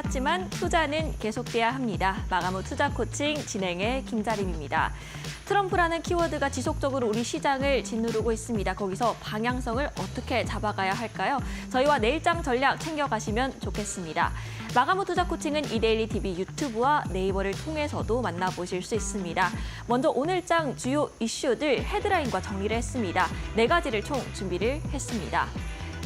끝났지만 투자는 계속돼야 합니다. 마감 후 투자 코칭 진행의 김자림입니다. 트럼프라는 키워드가 지속적으로 우리 시장을 짓누르고 있습니다. 거기서 방향성을 어떻게 잡아가야 할까요? 저희와 내일장 전략 챙겨가시면 좋겠습니다. 마감 후 투자 코칭은 이데일리 TV 유튜브와 네이버를 통해서도 만나보실 수 있습니다. 먼저 오늘장 주요 이슈들 헤드라인과 정리를 했습니다. 4가지를 총 준비를 했습니다.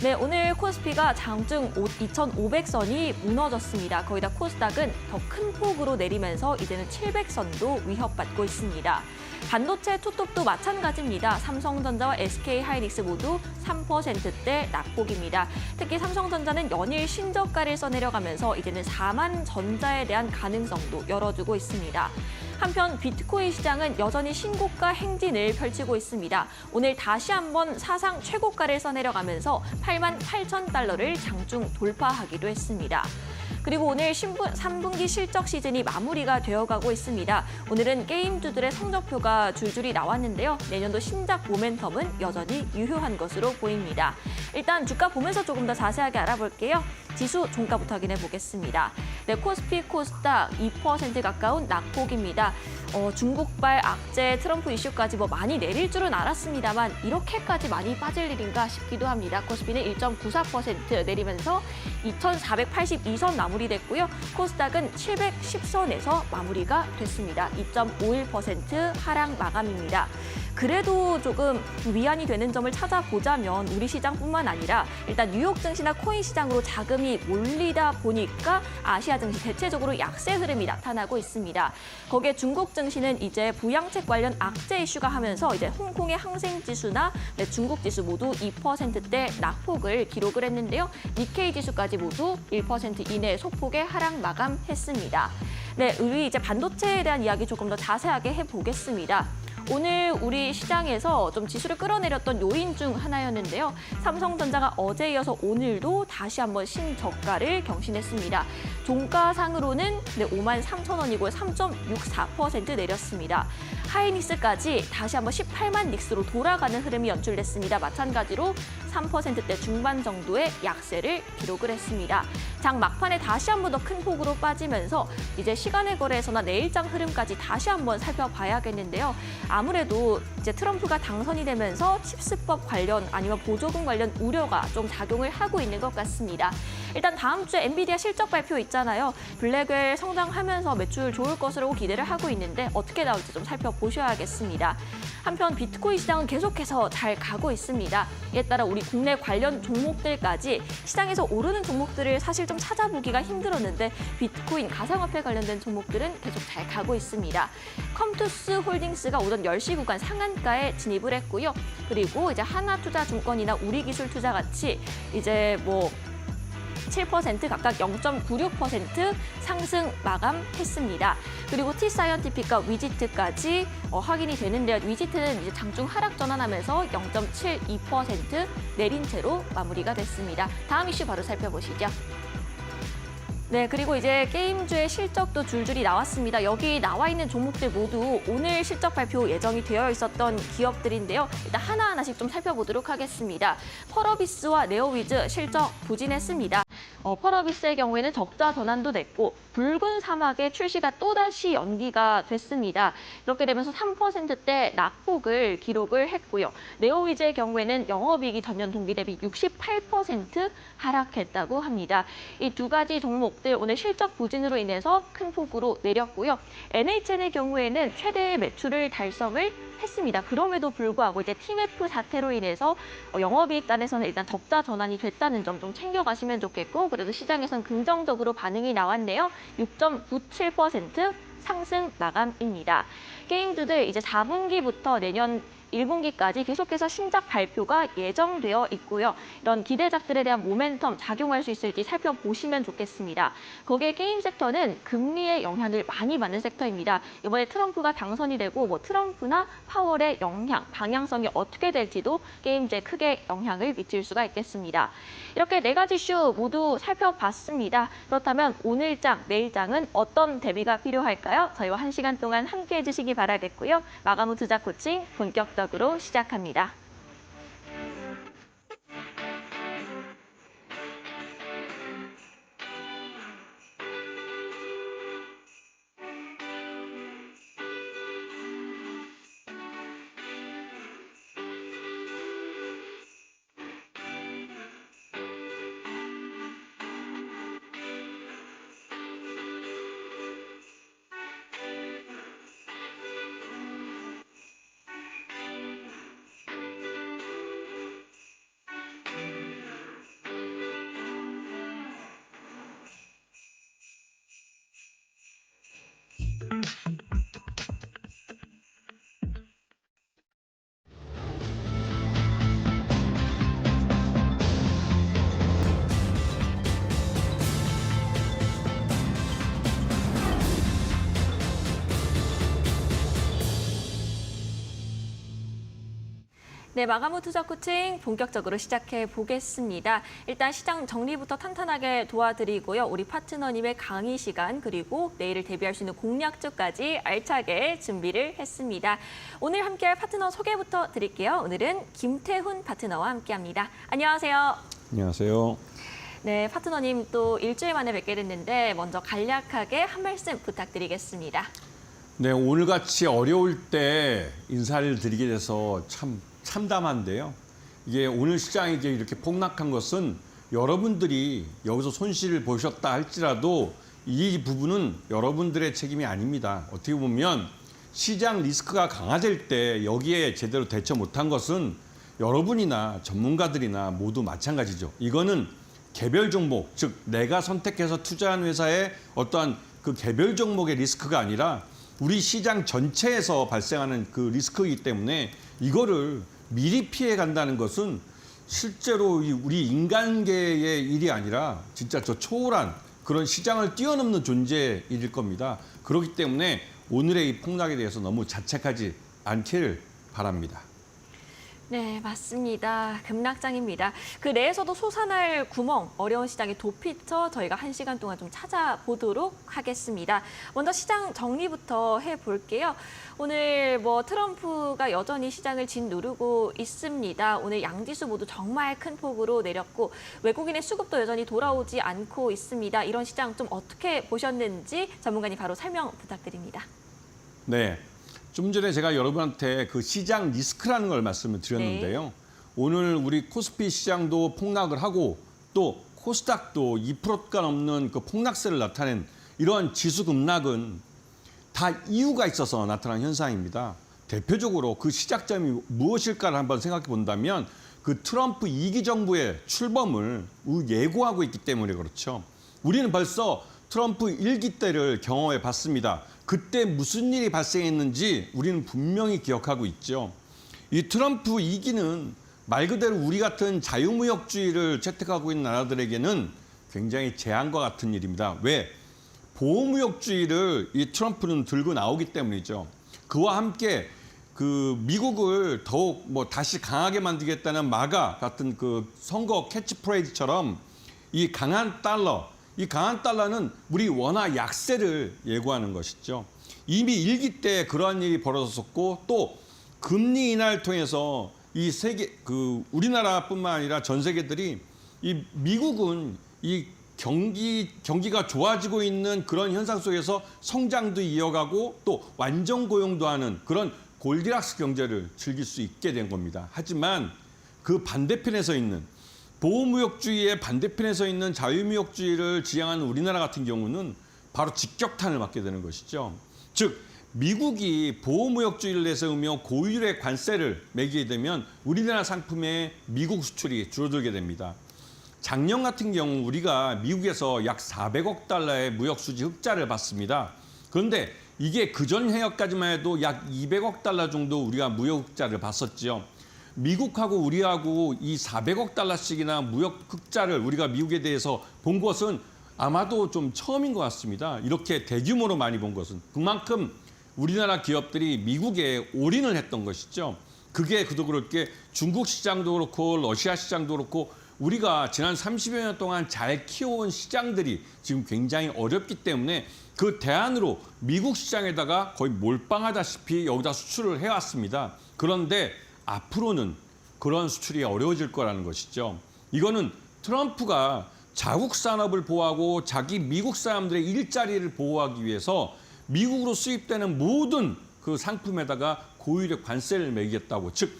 네, 오늘 코스피가 장중 2,500선이 무너졌습니다. 거기다 코스닥은 더 큰 폭으로 내리면서 이제는 700선도 위협받고 있습니다. 반도체 투톱도 마찬가지입니다. 삼성전자와 SK하이닉스 모두 3%대 낙폭입니다. 특히 삼성전자는 연일 신저가를 써내려가면서 이제는 4만 전자에 대한 가능성도 열어두고 있습니다. 한편 비트코인 시장은 여전히 신고가 행진을 펼치고 있습니다. 오늘 다시 한번 사상 최고가를 써내려가면서 8만 8천 달러를 장중 돌파하기도 했습니다. 그리고 오늘 3분기 실적 시즌이 마무리가 되어가고 있습니다. 오늘은 게임주들의 성적표가 줄줄이 나왔는데요. 내년도 신작 모멘텀은 여전히 유효한 것으로 보입니다. 일단 주가 보면서 조금 더 자세하게 알아볼게요. 지수 종가부터 확인해 보겠습니다. 네, 코스피, 코스닥 2% 가까운 낙폭입니다. 중국발 악재, 트럼프 이슈까지 많이 내릴 줄은 알았습니다만 이렇게까지 많이 빠질 일인가 싶기도 합니다. 코스피는 1.94% 내리면서 2,482선 마무리됐고요. 코스닥은 710선에서 마무리가 됐습니다. 2.51% 하락 마감입니다. 그래도 조금 위안이 되는 점을 찾아보자면 우리 시장뿐만 아니라 일단 뉴욕 증시나 코인 시장으로 자금이 몰리다 보니까 아시아 증시 대체적으로 약세 흐름이 나타나고 있습니다. 거기에 중국 증시는 이제 부양책 관련 악재 이슈가 하면서 이제 홍콩의 항생 지수나 중국 지수 모두 2%대 낙폭을 기록을 했는데요. 니케이 지수까지 모두 1% 이내 소폭의 하락 마감했습니다. 네, 우리 이제 반도체에 대한 이야기 조금 더 자세하게 해보겠습니다. 오늘 우리 시장에서 좀 지수를 끌어내렸던 요인 중 하나였는데요. 삼성전자가 어제 이어서 오늘도 다시 한번 신저가를 경신했습니다. 종가상으로는 5만 3천 원이고요. 3.64% 내렸습니다. 하이닉스까지 다시 한번 18만 닉스로 돌아가는 흐름이 연출됐습니다. 마찬가지로 3%대 중반 정도의 약세를 기록을 했습니다. 장 막판에 다시 한번 더 큰 폭으로 빠지면서 이제 시간의 거래에서나 내일장 흐름까지 다시 한번 살펴봐야겠는데요. 아무래도 이제 트럼프가 당선이 되면서 칩스법 관련 아니면 보조금 관련 우려가 좀 작용을 하고 있는 것 같습니다. 일단 다음 주에 엔비디아 실적 발표 있잖아요. 블랙웰 성장하면서 매출 좋을 것으로 기대를 하고 있는데 어떻게 나올지 좀 살펴보셔야겠습니다. 한편 비트코인 시장은 계속해서 잘 가고 있습니다. 이에 따라 우리 국내 관련 종목들까지 시장에서 오르는 종목들을 사실 좀 찾아보기가 힘들었는데 비트코인 가상화폐 관련된 종목들은 계속 잘 가고 있습니다. 컴투스 홀딩스가 오전 10시 구간 상한가에 진입을 했고요. 그리고 이제 하나투자증권이나 우리기술투자같이 이제 7% 각각 0.96% 상승 마감했습니다. 그리고 T사이언티픽과 위지트까지 확인이 되는데요. 위지트는 이제 장중 하락 전환하면서 0.72% 내린 채로 마무리가 됐습니다. 다음 이슈 바로 살펴보시죠. 네, 그리고 이제 게임주의 실적도 줄줄이 나왔습니다. 여기 나와 있는 종목들 모두 오늘 실적 발표 예정이 되어 있었던 기업들인데요. 일단 하나하나씩 좀 살펴보도록 하겠습니다. 펄어비스와 네오위즈 실적 부진했습니다. 펄어비스의 경우에는 적자 전환도 됐고 붉은 사막의 출시가 또다시 연기가 됐습니다. 이렇게 되면서 3%대 낙폭을 기록을 했고요. 네오위즈의 경우에는 영업이익이 전년 동기 대비 68% 하락했다고 합니다. 이 두 가지 종목들 오늘 실적 부진으로 인해서 큰 폭으로 내렸고요. NHN의 경우에는 최대의 매출을 달성을 했습니다. 그럼에도 불구하고 이제 TMF 사태로 인해서 영업이익 단에서는 일단 적자 전환이 됐다는 점 좀 챙겨가시면 좋겠고 그래도 시장에서는 긍정적으로 반응이 나왔네요. 6.97% 상승 마감입니다. 게임주들 이제 4분기부터 내년 1분기까지 계속해서 신작 발표가 예정되어 있고요. 이런 기대작들에 대한 모멘텀 작용할 수 있을지 살펴보시면 좋겠습니다. 거기에 게임 섹터는 금리의 영향을 많이 받는 섹터입니다. 이번에 트럼프가 당선이 되고 트럼프나 파월의 영향, 방향성이 어떻게 될지도 게임주에 크게 영향을 미칠 수가 있겠습니다. 이렇게 4가지 이슈 모두 살펴봤습니다. 그렇다면 오늘장, 내일장은 어떤 대비가 필요할까요? 저희와 1시간 동안 함께해 주시기 바라겠고요. 마감 후 투자 코칭 본격적으로 시작합니다. 네, 마감 후 투자 코칭 본격적으로 시작해 보겠습니다. 일단 시장 정리부터 탄탄하게 도와드리고요. 우리 파트너님의 강의 시간 그리고 내일을 대비할 수 있는 공략주까지 알차게 준비를 했습니다. 오늘 함께할 파트너 소개부터 드릴게요. 오늘은 김태훈 파트너와 함께합니다. 안녕하세요. 안녕하세요. 네, 파트너님 또 일주일 만에 뵙게 됐는데 먼저 간략하게 한 말씀 부탁드리겠습니다. 네, 오늘같이 어려울 때 인사를 드리게 돼서 참 참담한데요. 이게 오늘 시장이 이렇게 폭락한 것은 여러분들이 여기서 손실을 보셨다 할지라도 이 부분은 여러분들의 책임이 아닙니다. 어떻게 보면 시장 리스크가 강화될 때 여기에 제대로 대처 못한 것은 여러분이나 전문가들이나 모두 마찬가지죠. 이거는 개별 종목, 즉 내가 선택해서 투자한 회사의 어떠한 그 개별 종목의 리스크가 아니라 우리 시장 전체에서 발생하는 그 리스크이기 때문에 이거를 미리 피해 간다는 것은 실제로 우리 인간계의 일이 아니라 진짜 저 초월한 그런 시장을 뛰어넘는 존재일 겁니다. 그렇기 때문에 오늘의 이 폭락에 대해서 너무 자책하지 않기를 바랍니다. 네, 맞습니다. 급락장입니다. 그 내에서도 솟아날 구멍, 어려운 시장의 도피처 저희가 1시간 동안 좀 찾아보도록 하겠습니다. 먼저 시장 정리부터 해볼게요. 오늘 트럼프가 여전히 시장을 짓누르고 있습니다. 오늘 양지수 모두 정말 큰 폭으로 내렸고 외국인의 수급도 여전히 돌아오지 않고 있습니다. 이런 시장 좀 어떻게 보셨는지 전문가님 바로 설명 부탁드립니다. 네. 좀 전에 제가 여러분한테 그 시장 리스크라는 걸 말씀을 드렸는데요. 네. 오늘 우리 코스피 시장도 폭락을 하고 또 코스닥도 2%가 넘는 그 폭락세를 나타낸 이러한 지수 급락은 다 이유가 있어서 나타난 현상입니다. 대표적으로 그 시작점이 무엇일까를 한번 생각해 본다면 그 트럼프 2기 정부의 출범을 예고하고 있기 때문에 그렇죠. 우리는 벌써 트럼프 1기 때를 경험해 봤습니다. 그때 무슨 일이 발생했는지 우리는 분명히 기억하고 있죠. 이 트럼프 2기는 말 그대로 우리 같은 자유무역주의를 채택하고 있는 나라들에게는 굉장히 재앙과 같은 일입니다. 왜? 보호무역주의를 이 트럼프는 들고 나오기 때문이죠. 그와 함께 그 미국을 더욱 다시 강하게 만들겠다는 마가 같은 그 선거 캐치프레이즈처럼 이 강한 달러는 우리 원화 약세를 예고하는 것이죠. 이미 1기 때 그러한 일이 벌어졌었고 또 금리 인하를 통해서 이 세계 우리나라뿐만 아니라 전 세계들이 이 미국은 이 경기가 좋아지고 있는 그런 현상 속에서 성장도 이어가고 또 완전 고용도 하는 그런 골디락스 경제를 즐길 수 있게 된 겁니다. 하지만 그 반대편에 서 있는 보호무역주의의 반대편에 서 있는 자유무역주의를 지향하는 우리나라 같은 경우는 바로 직격탄을 맞게 되는 것이죠. 즉 미국이 보호무역주의를 내세우며 고율의 관세를 매기게 되면 우리나라 상품의 미국 수출이 줄어들게 됩니다. 작년 같은 경우 우리가 미국에서 약 400억 달러의 무역수지 흑자를 봤습니다. 그런데 이게 그전 해역까지만 해도 약 200억 달러 정도 우리가 무역 흑자를 봤었죠. 미국하고 우리하고 이 400억 달러씩이나 무역 흑자를 우리가 미국에 대해서 본 것은 아마도 좀 처음인 것 같습니다. 이렇게 대규모로 많이 본 것은. 그만큼 우리나라 기업들이 미국에 올인을 했던 것이죠. 그게 그도 그렇게 중국 시장도 그렇고 러시아 시장도 그렇고 우리가 지난 30여 년 동안 잘 키워온 시장들이 지금 굉장히 어렵기 때문에 그 대안으로 미국 시장에다가 거의 몰빵하다시피 여기다 수출을 해왔습니다. 그런데 앞으로는 그런 수출이 어려워질 거라는 것이죠. 이거는 트럼프가 자국 산업을 보호하고 자기 미국 사람들의 일자리를 보호하기 위해서 미국으로 수입되는 모든 그 상품에다가 고율의 관세를 매기겠다고. 즉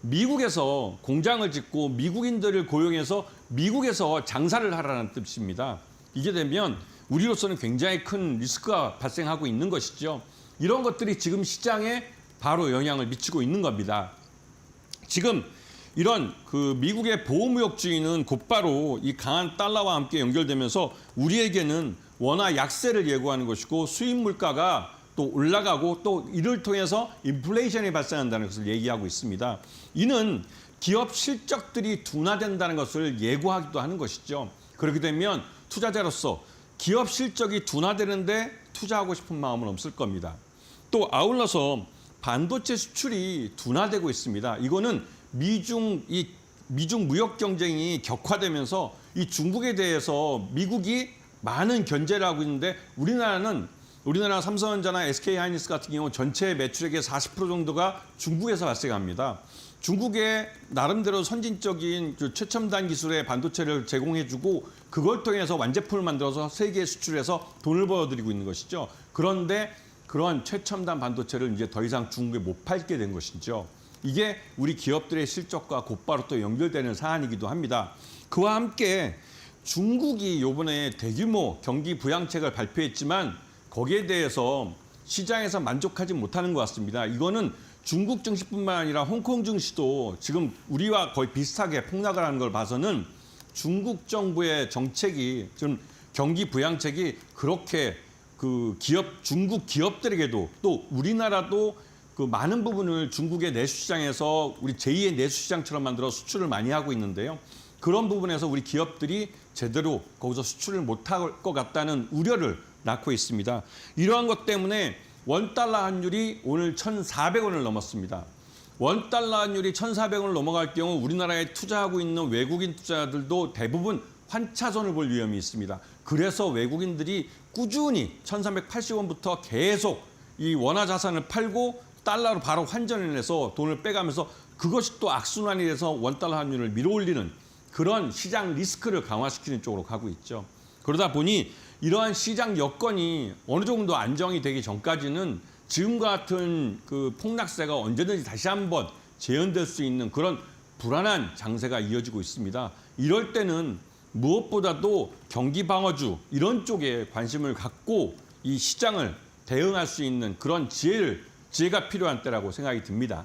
미국에서 공장을 짓고 미국인들을 고용해서 미국에서 장사를 하라는 뜻입니다. 이게 되면 우리로서는 굉장히 큰 리스크가 발생하고 있는 것이죠. 이런 것들이 지금 시장에 바로 영향을 미치고 있는 겁니다. 지금 이런 그 미국의 보호무역주의는 곧바로 이 강한 달러와 함께 연결되면서 우리에게는 원화 약세를 예고하는 것이고 수입 물가가 또 올라가고 또 이를 통해서 인플레이션이 발생한다는 것을 얘기하고 있습니다. 이는 기업 실적들이 둔화된다는 것을 예고하기도 하는 것이죠. 그렇게 되면 투자자로서 기업 실적이 둔화되는데 투자하고 싶은 마음은 없을 겁니다. 또 아울러서 반도체 수출이 둔화되고 있습니다. 이거는 미중 무역 경쟁이 격화되면서 이 중국에 대해서 미국이 많은 견제를 하고 있는데 우리나라 삼성전자나 SK하이닉스 같은 경우 전체 매출액의 40% 정도가 중국에서 발생합니다. 중국에 나름대로 선진적인 최첨단 기술의 반도체를 제공해주고 그걸 통해서 완제품을 만들어서 세계에 수출해서 돈을 벌어들이고 있는 것이죠. 그런데 그런 최첨단 반도체를 이제 더 이상 중국에 못 팔게 된 것이죠. 이게 우리 기업들의 실적과 곧바로 또 연결되는 사안이기도 합니다. 그와 함께 중국이 이번에 대규모 경기 부양책을 발표했지만 거기에 대해서 시장에서 만족하지 못하는 것 같습니다. 이거는 중국 증시뿐만 아니라 홍콩 증시도 지금 우리와 거의 비슷하게 폭락을 하는 걸 봐서는 중국 정부의 정책이 지금 경기 부양책이 그렇게 중국 기업들에게도 또 우리나라도 그 많은 부분을 중국의 내수시장에서 우리 제2의 내수시장처럼 만들어 수출을 많이 하고 있는데요. 그런 부분에서 우리 기업들이 제대로 거기서 수출을 못할 것 같다는 우려를 낳고 있습니다. 이러한 것 때문에 원달러 환율이 오늘 1,400원을 넘었습니다. 원달러 환율이 1,400원을 넘어갈 경우 우리나라에 투자하고 있는 외국인 투자자들도 대부분 환차손을 볼 위험이 있습니다. 그래서 외국인들이 꾸준히 1,380원부터 계속 이 원화 자산을 팔고 달러로 바로 환전을 해서 돈을 빼가면서 그것이 또 악순환이 돼서 원달러 환율을 밀어올리는 그런 시장 리스크를 강화시키는 쪽으로 가고 있죠. 그러다 보니 이러한 시장 여건이 어느 정도 안정이 되기 전까지는 지금과 같은 그 폭락세가 언제든지 다시 한번 재현될 수 있는 그런 불안한 장세가 이어지고 있습니다. 이럴 때는 무엇보다도 경기 방어주 이런 쪽에 관심을 갖고 이 시장을 대응할 수 있는 그런 지혜가 필요한 때라고 생각이 듭니다.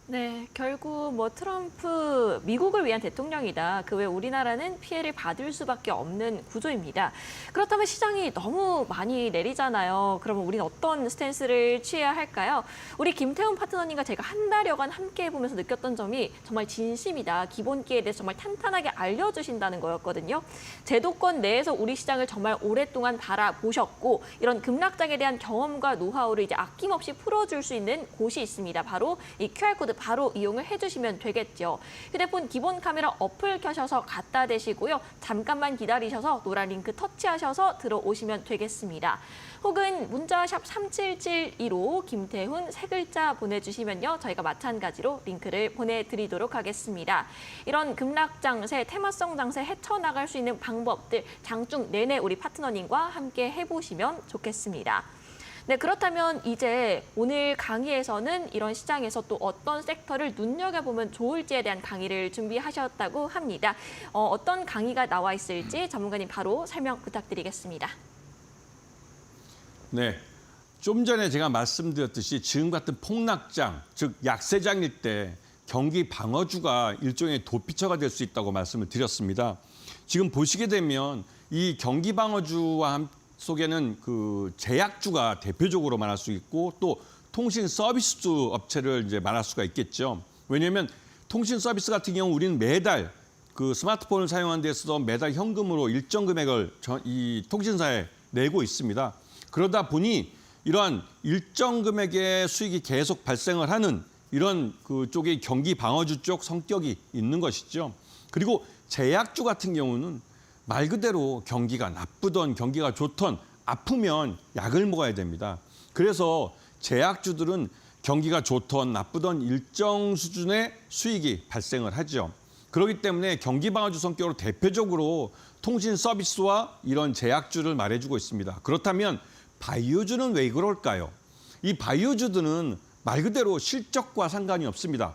네, 결국 트럼프 미국을 위한 대통령이다. 그 외 우리나라는 피해를 받을 수밖에 없는 구조입니다. 그렇다면 시장이 너무 많이 내리잖아요. 그러면 우리는 어떤 스탠스를 취해야 할까요? 우리 김태훈 파트너님과 제가 한 달여간 함께 해보면서 느꼈던 점이 정말 진심이다. 기본기에 대해서 정말 탄탄하게 알려주신다는 거였거든요. 제도권 내에서 우리 시장을 정말 오랫동안 바라보셨고 이런 급락장에 대한 경험과 노하우를 이제 아낌없이 풀어줄 수 있는 곳이 있습니다. 바로 이 QR코드 바로 이용을 해주시면 되겠죠. 휴대폰 기본 카메라 어플 켜셔서 갖다 대시고요. 잠깐만 기다리셔서 노란 링크 터치하셔서 들어오시면 되겠습니다. 혹은 문자 샵 3772로 김태훈 세 글자 보내주시면요. 저희가 마찬가지로 링크를 보내드리도록 하겠습니다. 이런 급락장세, 테마성 장세 헤쳐나갈 수 있는 방법들 장중 내내 우리 파트너님과 함께 해보시면 좋겠습니다. 네, 그렇다면 이제 오늘 강의에서는 이런 시장에서 또 어떤 섹터를 눈여겨보면 좋을지에 대한 강의를 준비하셨다고 합니다. 어떤 강의가 나와 있을지 전문가님 바로 설명 부탁드리겠습니다. 네, 좀 전에 제가 말씀드렸듯이 지금 같은 폭락장, 즉 약세장일 때 경기 방어주가 일종의 도피처가 될 수 있다고 말씀을 드렸습니다. 지금 보시게 되면 이 경기 방어주와 속에는 그 제약주가 대표적으로 말할 수 있고 또 통신 서비스 업체를 이제 말할 수가 있겠죠. 왜냐하면 통신 서비스 같은 경우 우리는 매달 그 스마트폰을 사용하는 데 있어서 매달 현금으로 일정 금액을 이 통신사에 내고 있습니다. 그러다 보니 이러한 일정 금액의 수익이 계속 발생을 하는 이런 그쪽의 경기 방어주 쪽 성격이 있는 것이죠. 그리고 제약주 같은 경우는 말 그대로 경기가 나쁘던 경기가 좋던 아프면 약을 먹어야 됩니다. 그래서 제약주들은 경기가 좋던 나쁘던 일정 수준의 수익이 발생을 하죠. 그렇기 때문에 경기 방어주 성격으로 대표적으로 통신 서비스와 이런 제약주를 말해주고 있습니다. 그렇다면 바이오주는 왜 그럴까요? 이 바이오주들은 말 그대로 실적과 상관이 없습니다.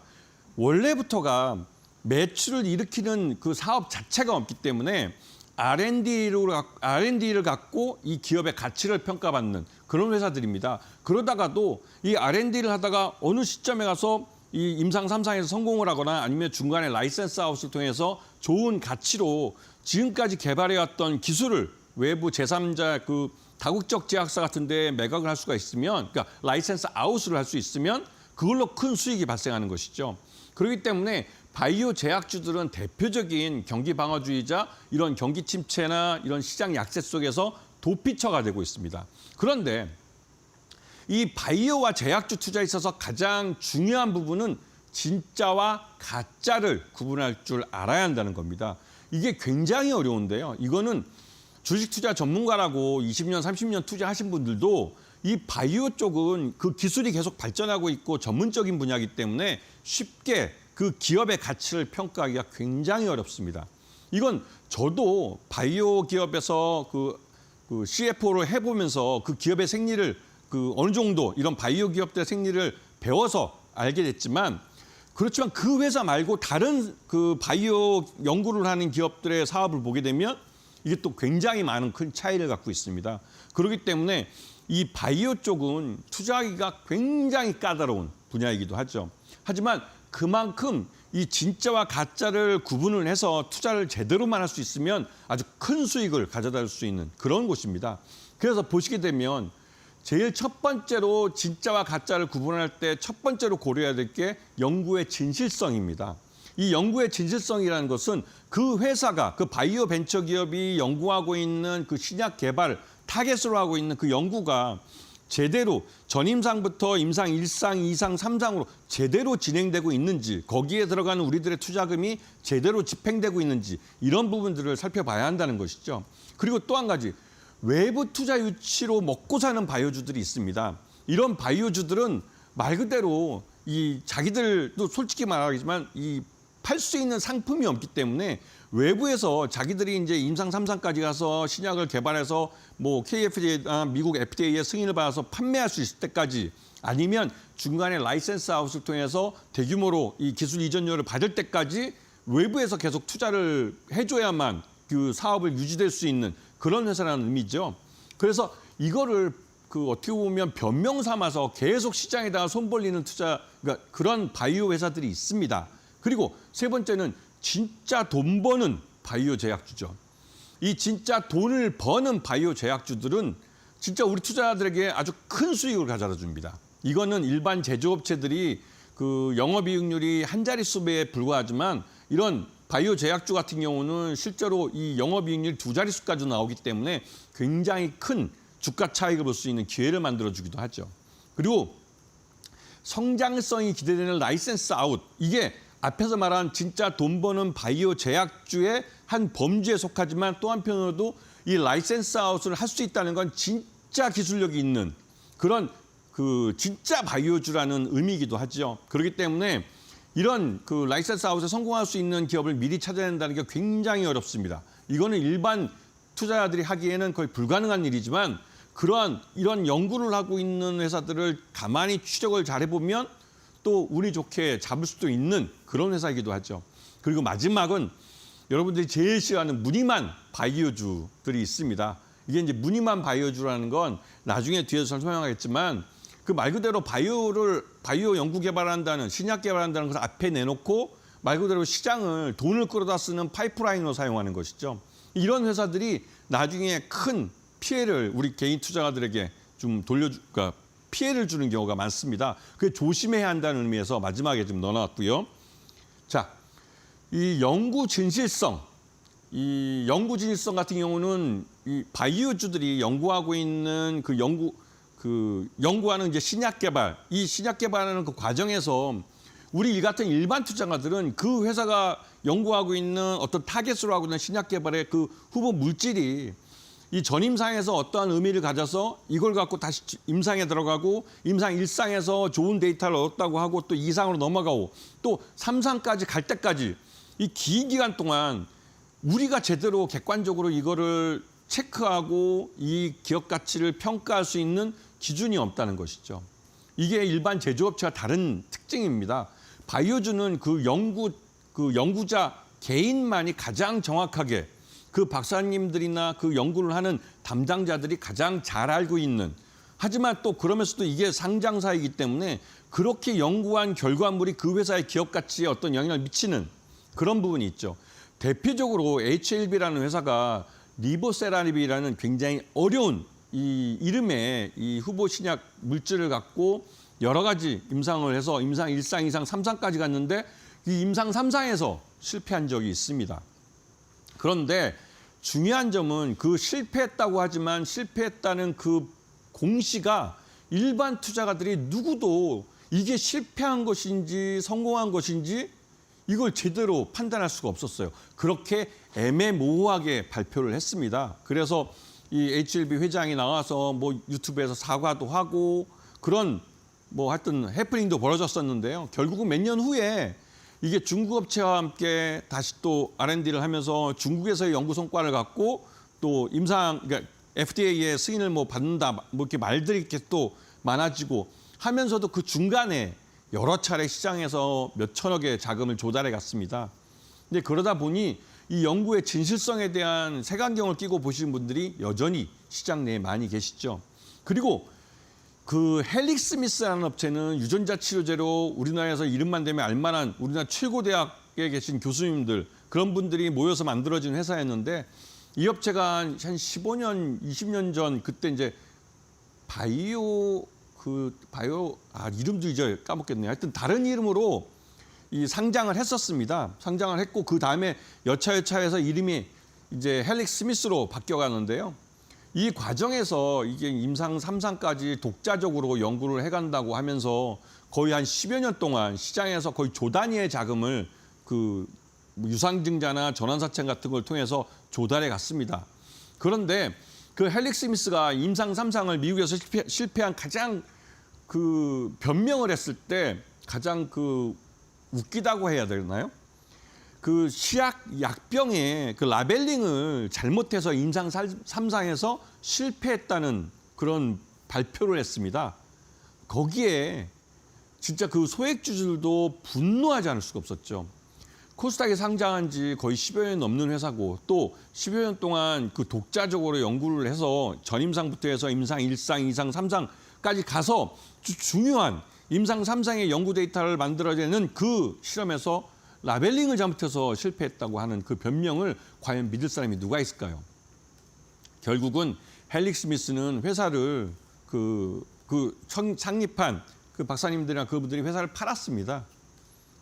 원래부터가 매출을 일으키는 그 사업 자체가 없기 때문에 R&D를 갖고 이 기업의 가치를 평가받는 그런 회사들입니다. 그러다가도 이 R&D를 하다가 어느 시점에 가서 이 임상 3상에서 성공을 하거나 아니면 중간에 라이센스 아웃을 통해서 좋은 가치로 지금까지 개발해왔던 기술을 외부 제3자 그 다국적 제약사 같은 데 매각을 할 수가 있으면 그러니까 라이센스 아웃을 할 수 있으면 그걸로 큰 수익이 발생하는 것이죠. 그렇기 때문에 바이오 제약주들은 대표적인 경기 방어주의자 이런 경기 침체나 이런 시장 약세 속에서 도피처가 되고 있습니다. 그런데 이 바이오와 제약주 투자에 있어서 가장 중요한 부분은 진짜와 가짜를 구분할 줄 알아야 한다는 겁니다. 이게 굉장히 어려운데요. 이거는 주식 투자 전문가라고 20년, 30년 투자하신 분들도 이 바이오 쪽은 그 기술이 계속 발전하고 있고 전문적인 분야이기 때문에 쉽게 그 기업의 가치를 평가하기가 굉장히 어렵습니다. 이건 저도 바이오 기업에서 그 CFO를 해보면서 그 기업의 생리를 어느 정도 이런 바이오 기업들의 생리를 배워서 알게 됐지만 그렇지만 그 회사 말고 다른 그 바이오 연구를 하는 기업들의 사업을 보게 되면 이게 또 굉장히 많은 큰 차이를 갖고 있습니다. 그렇기 때문에 이 바이오 쪽은 투자하기가 굉장히 까다로운 분야이기도 하죠. 하지만 그만큼 이 진짜와 가짜를 구분을 해서 투자를 제대로만 할 수 있으면 아주 큰 수익을 가져다 줄 수 있는 그런 곳입니다. 그래서 보시게 되면 제일 첫 번째로 진짜와 가짜를 구분할 때 첫 번째로 고려해야 될 게 연구의 진실성입니다. 이 연구의 진실성이라는 것은 그 회사가 그 바이오 벤처 기업이 연구하고 있는 그 신약 개발 타겟으로 하고 있는 그 연구가 제대로 전임상부터 임상 1상, 2상, 3상으로 제대로 진행되고 있는지 거기에 들어가는 우리들의 투자금이 제대로 집행되고 있는지 이런 부분들을 살펴봐야 한다는 것이죠. 그리고 또 한 가지 외부 투자 유치로 먹고 사는 바이오주들이 있습니다. 이런 바이오주들은 말 그대로 이 자기들도 솔직히 말하겠지만 이 팔 수 있는 상품이 없기 때문에 외부에서 자기들이 이제 임상 3상까지 가서 신약을 개발해서 뭐 KFDA, 미국 FDA의 승인을 받아서 판매할 수 있을 때까지 아니면 중간에 라이센스 아웃을 통해서 대규모로 이 기술 이전료를 받을 때까지 외부에서 계속 투자를 해줘야만 그 사업을 유지될 수 있는 그런 회사라는 의미죠. 그래서 이거를 어떻게 보면 변명 삼아서 계속 시장에다가 손 벌리는 투자, 그러니까 그런 바이오 회사들이 있습니다. 그리고 세 번째는 진짜 돈 버는 바이오 제약주죠. 이 진짜 돈을 버는 바이오 제약주들은 진짜 우리 투자자들에게 아주 큰 수익을 가져다 줍니다. 이거는 일반 제조업체들이 그 영업이익률이 한 자릿수 배에 불과하지만 이런 바이오 제약주 같은 경우는 실제로 이 영업이익률 두 자릿수까지 나오기 때문에 굉장히 큰 주가 차익을 볼 수 있는 기회를 만들어주기도 하죠. 그리고 성장성이 기대되는 라이센스 아웃, 이게 앞에서 말한 진짜 돈 버는 바이오 제약주의 한 범주에 속하지만 또 한편으로도 이 라이센스 아웃을 할 수 있다는 건 진짜 기술력이 있는 그런 그 진짜 바이오주라는 의미이기도 하죠. 그렇기 때문에 이런 그 라이센스 아웃에 성공할 수 있는 기업을 미리 찾아낸다는 게 굉장히 어렵습니다. 이거는 일반 투자자들이 하기에는 거의 불가능한 일이지만 이런 연구를 하고 있는 회사들을 가만히 추적을 잘 해보면 또 운이 좋게 잡을 수도 있는 그런 회사이기도 하죠. 그리고 마지막은 여러분들이 제일 싫어하는 무늬만 바이오주들이 있습니다. 이게 이제 무늬만 바이오주라는 건 나중에 뒤에서 설명하겠지만 그 말 그대로 바이오 연구 개발한다는 신약 개발한다는 것을 앞에 내놓고 말 그대로 시장을 돈을 끌어다 쓰는 파이프라인으로 사용하는 것이죠. 이런 회사들이 나중에 큰 피해를 우리 개인 투자자들에게 좀 그러니까 피해를 주는 경우가 많습니다. 그게 조심해야 한다는 의미에서 마지막에 좀 넣어놨고요. 자, 이 연구 진실성 같은 경우는 이 바이오주들이 연구하고 있는 연구하는 이제 신약 개발, 이 신약 개발하는 그 과정에서 우리 같은 일반 투자가들은 그 회사가 연구하고 있는 어떤 타겟으로 하고 있는 신약 개발의 그 후보 물질이 이 전임상에서 어떠한 의미를 가져서 이걸 갖고 다시 임상에 들어가고 임상 1상에서 좋은 데이터를 얻었다고 하고 또 2상으로 넘어가고 또 3상까지 갈 때까지 이 긴 기간 동안 우리가 제대로 객관적으로 이거를 체크하고 이 기업 가치를 평가할 수 있는 기준이 없다는 것이죠. 이게 일반 제조업체와 다른 특징입니다. 바이오주는 그 연구자 개인만이 가장 정확하게 그 박사님들이나 그 연구를 하는 담당자들이 가장 잘 알고 있는, 하지만 또 그러면서도 이게 상장사이기 때문에 그렇게 연구한 결과물이 그 회사의 기업 가치에 어떤 영향을 미치는 그런 부분이 있죠. 대표적으로 HLB라는 회사가 리보세라닙이라는 굉장히 어려운 이 이름의 이 후보 신약 물질을 갖고 여러 가지 임상을 해서 임상 1상, 2상, 3상까지 갔는데 이 임상 3상에서 실패한 적이 있습니다. 그런데 중요한 점은 그 실패했다고 하지만 실패했다는 그 공시가 일반 투자가들이 누구도 이게 실패한 것인지 성공한 것인지 이걸 제대로 판단할 수가 없었어요. 그렇게 애매모호하게 발표를 했습니다. 그래서 이 HLB 회장이 나와서 뭐 유튜브에서 사과도 하고 그런 뭐 하여튼 해프닝도 벌어졌었는데요. 결국은 몇 년 후에 이게 중국 업체와 함께 다시 또 R&D를 하면서 중국에서의 연구 성과를 갖고 또 그러니까 FDA의 승인을 뭐 받는다 뭐 이렇게 말들이 이렇게 또 많아지고 하면서도 그 중간에 여러 차례 시장에서 몇 천억의 자금을 조달해 갔습니다. 근데 그러다 보니 이 연구의 진실성에 대한 색안경을 끼고 보시는 분들이 여전히 시장 내에 많이 계시죠. 그리고 그 헬릭 스미스라는 업체는 유전자 치료제로 우리나라에서 이름만 대면 알만한 우리나라 최고 대학에 계신 교수님들 그런 분들이 모여서 만들어진 회사였는데 이 업체가 한 15년, 20년 전 그때 이제 이름도 이제 까먹겠네요. 하여튼 다른 이름으로 이 상장을 했었습니다. 상장을 했고 그 다음에 여차여차해서 이름이 이제 헬릭 스미스로 바뀌어가는데요. 이 과정에서 이게 임상 3상까지 독자적으로 연구를 해간다고 하면서 거의 한 10여 년 동안 시장에서 거의 조 단위의 자금을 그 유상증자나 전환사채 같은 걸 통해서 조달해 갔습니다. 그런데 그 헬릭 스미스가 임상 3상을 미국에서 실패한 가장 그 변명을 했을 때 가장 그 웃기다고 해야 되나요? 그 약병의 그 라벨링을 잘못해서 임상 3상에서 실패했다는 그런 발표를 했습니다. 거기에 진짜 그 소액주주들도 분노하지 않을 수가 없었죠. 코스닥에 상장한 지 거의 10여 년 넘는 회사고 또 10여 년 동안 그 독자적으로 연구를 해서 전임상부터 해서 임상 1상, 2상, 3상까지 가서 중요한 임상 3상의 연구 데이터를 만들어내는 그 실험에서 라벨링을 잘못해서 실패했다고 하는 그 변명을 과연 믿을 사람이 누가 있을까요? 결국은 헬릭 스미스는 회사를 창립한 그 박사님들이나 그분들이 회사를 팔았습니다.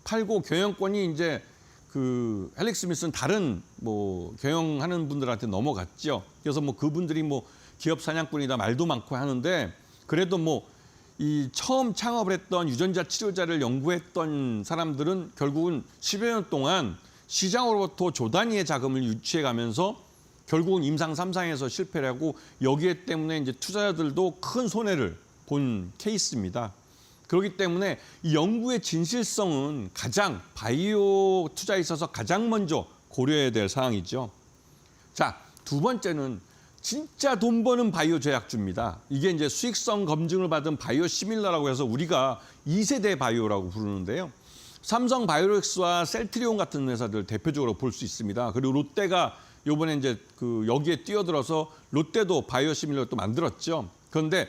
팔고 경영권이 이제 그 헬릭 스미스는 다른 뭐 경영하는 분들한테 넘어갔죠. 그래서 뭐 그분들이 뭐 기업 사냥꾼이다 말도 많고 하는데 그래도 뭐 이 처음 창업을 했던 유전자 치료자를 연구했던 사람들은 결국은 10여 년 동안 시장으로부터 조 단위의 자금을 유치해 가면서 결국은 임상 3상에서 실패를 하고 여기에 때문에 이제 투자자들도 큰 손해를 본 케이스입니다. 그렇기 때문에 이 연구의 진실성은 가장 바이오 투자에 있어서 가장 먼저 고려해야 될 사항이죠. 자, 두 번째는 진짜 돈 버는 바이오 제약주입니다. 이게 이제 수익성 검증을 받은 바이오 시밀러라고 해서 우리가 2세대 바이오라고 부르는데요. 삼성 바이오로직스와 셀트리온 같은 회사들 대표적으로 볼 수 있습니다. 그리고 롯데가 이번에 이제 그 여기에 뛰어들어서 롯데도 바이오 시밀러를 또 만들었죠. 그런데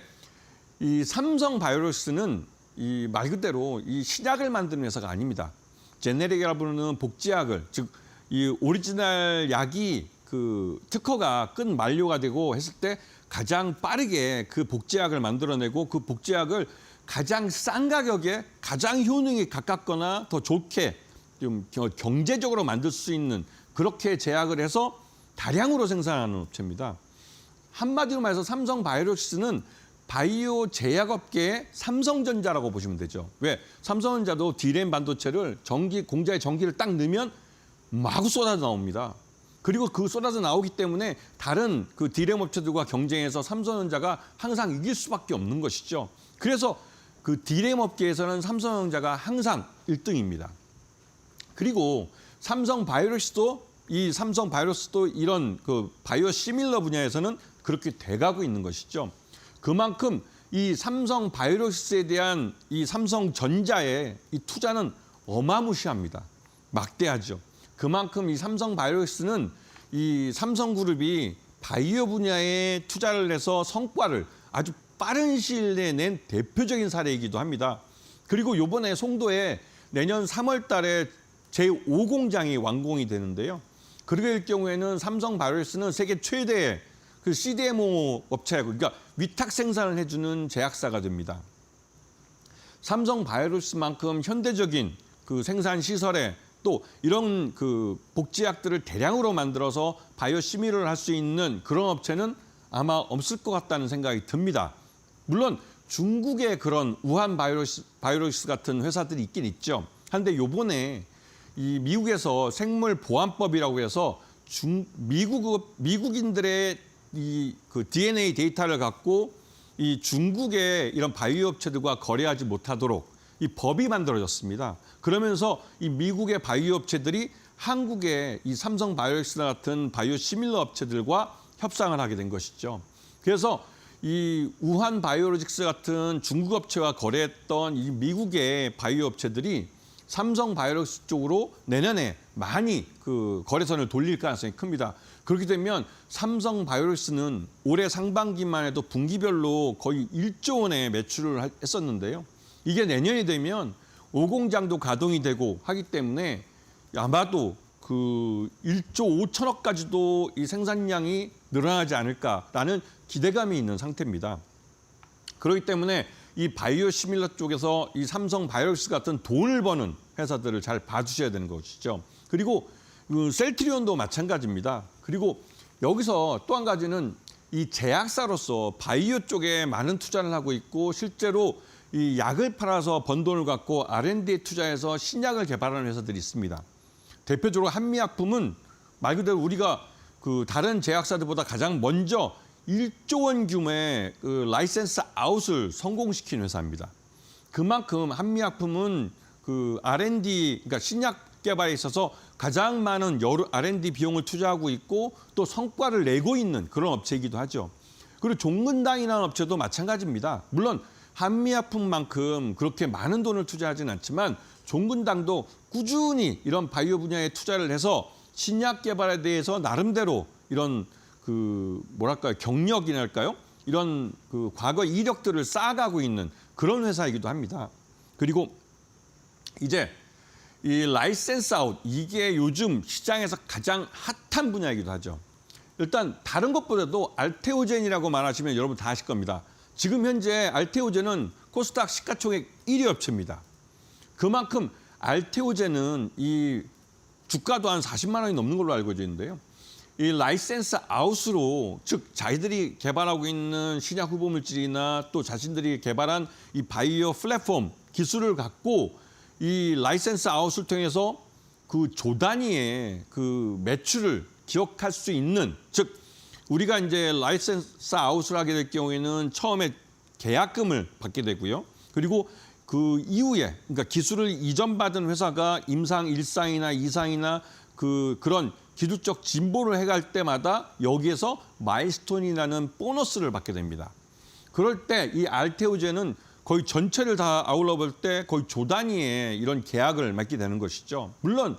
이 삼성 바이오로직스는 이 말 그대로 이 신약을 만드는 회사가 아닙니다. 제네릭이라고 부르는 복제약을 즉 이 오리지널 약이 그 특허가 끝 만료가 되고 했을 때 가장 빠르게 그 복제약을 만들어내고 그 복제약을 가장 싼 가격에 가장 효능이 가깝거나 더 좋게 좀 경제적으로 만들 수 있는 그렇게 제약을 해서 다량으로 생산하는 업체입니다. 한마디로 말해서 삼성 바이오로직스는 바이오 제약업계의 삼성전자라고 보시면 되죠. 왜? 삼성전자도 D램 반도체를 공자에 전기를 딱 넣으면 마구 쏟아져 나옵니다. 그리고 그 쏟아져 나오기 때문에 다른 그 D램 업체들과 경쟁해서 삼성전자가 항상 이길 수밖에 없는 것이죠. 그래서 그 D램 업계에서는 삼성전자가 항상 1등입니다. 그리고 삼성 바이오로직스도 이런 그 바이오 시밀러 분야에서는 그렇게 돼가고 있는 것이죠. 그만큼 이 삼성 바이오로직스에 대한 이 삼성전자의 이 투자는 어마무시합니다. 막대하죠. 그만큼 이 삼성 바이오로직스는 이 삼성그룹이 바이오 분야에 투자를 해서 성과를 아주 빠른 시일 내에 낸 대표적인 사례이기도 합니다. 그리고 이번에 송도에 내년 3월 달에 제5공장이 완공이 되는데요. 그럴 경우에는 삼성 바이오로직스는 세계 최대의 그 CDMO 업체고 그러니까 위탁 생산을 해주는 제약사가 됩니다. 삼성 바이오로직스만큼 현대적인 그 생산 시설에 또 이런 그 복제약들을 대량으로 만들어서 바이오 시밀러를 할 수 있는 그런 업체는 아마 없을 것 같다는 생각이 듭니다. 물론 중국의 그런 우한 바이오로직스 같은 회사들이 있긴 있죠. 한데 요번에 이 미국에서 생물보안법이라고 해서 미국인들의 이 그 DNA 데이터를 갖고 이 중국의 이런 바이오 업체들과 거래하지 못하도록 이 법이 만들어졌습니다. 그러면서 이 미국의 바이오 업체들이 한국의 이 삼성 바이오엑스 같은 바이오 시밀러 업체들과 협상을 하게 된 것이죠. 그래서 이 우한 바이오로직스 같은 중국 업체와 거래했던 이 미국의 바이오 업체들이 삼성 바이오로직스 쪽으로 내년에 많이 그 거래선을 돌릴 가능성이 큽니다. 그렇게 되면 삼성 바이오로직스는 올해 상반기만 해도 분기별로 거의 1조 원의 매출을 했었는데요. 이게 내년이 되면 5공장도 가동이 되고 하기 때문에 아마도 그 1조 5천억까지도 이 생산량이 늘어나지 않을까라는 기대감이 있는 상태입니다. 그렇기 때문에 이 바이오 시밀러 쪽에서 이 삼성 바이오로직스 같은 돈을 버는 회사들을 잘 봐주셔야 되는 것이죠. 그리고 그 셀트리온도 마찬가지입니다. 그리고 여기서 또 한 가지는 이 제약사로서 바이오 쪽에 많은 투자를 하고 있고 실제로 이 약을 팔아서 번 돈을 갖고 R&D에 투자해서 신약을 개발하는 회사들이 있습니다. 대표적으로 한미약품은 말 그대로 우리가 그 다른 제약사들보다 가장 먼저 1조 원 규모의 그 라이센스 아웃을 성공시킨 회사입니다. 그만큼 한미약품은 그 R&D, 그러니까 신약 개발에 있어서 가장 많은 여러 R&D 비용을 투자하고 있고 또 성과를 내고 있는 그런 업체이기도 하죠. 그리고 종근당이라는 업체도 마찬가지입니다. 물론 한미약품만큼 그렇게 많은 돈을 투자하지는 않지만 종근당도 꾸준히 이런 바이오 분야에 투자를 해서 신약 개발에 대해서 나름대로 이런 그 뭐랄까요 경력이랄까요 이런 그 과거 이력들을 쌓아가고 있는 그런 회사이기도 합니다. 그리고 이제 이 라이센스 아웃 이게 요즘 시장에서 가장 핫한 분야이기도 하죠. 일단 다른 것보다도 알테오젠이라고 말하시면 여러분 다 아실 겁니다. 지금 현재 알테오젠은 코스닥 시가총액 1위 업체입니다. 그만큼 알테오젠은 이 주가도 한 40만 원이 넘는 걸로 알고 있는데요. 이 라이센스 아웃으로 즉 자기들이 개발하고 있는 신약 후보 물질이나 또 자신들이 개발한 이 바이오 플랫폼 기술을 갖고 이 라이센스 아웃을 통해서 그 조 단위의 그 매출을 기억할 수 있는 즉 우리가 이제 라이센스 아웃을 하게 될 경우에는 처음에 계약금을 받게 되고요. 그리고 그 이후에 그러니까 기술을 이전받은 회사가 임상 1상이나 2상이나 그런 기술적 진보를 해갈 때마다 여기에서 마일스톤이라는 보너스를 받게 됩니다. 그럴 때 이 알테오젠은 거의 전체를 다 아울러 볼 때 거의 조 단위의 이런 계약을 맺게 되는 것이죠. 물론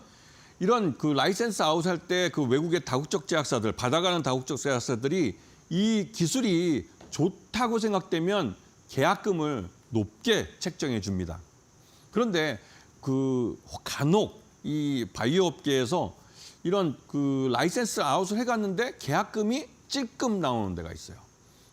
이런 그 라이센스 아웃할 때 그 외국의 다국적 제약사들, 받아가는 다국적 제약사들이 이 기술이 좋다고 생각되면 계약금을 높게 책정해 줍니다. 그런데 그 간혹 이 바이오 업계에서 이런 그 라이센스 아웃을 해갔는데 계약금이 찔끔 나오는 데가 있어요.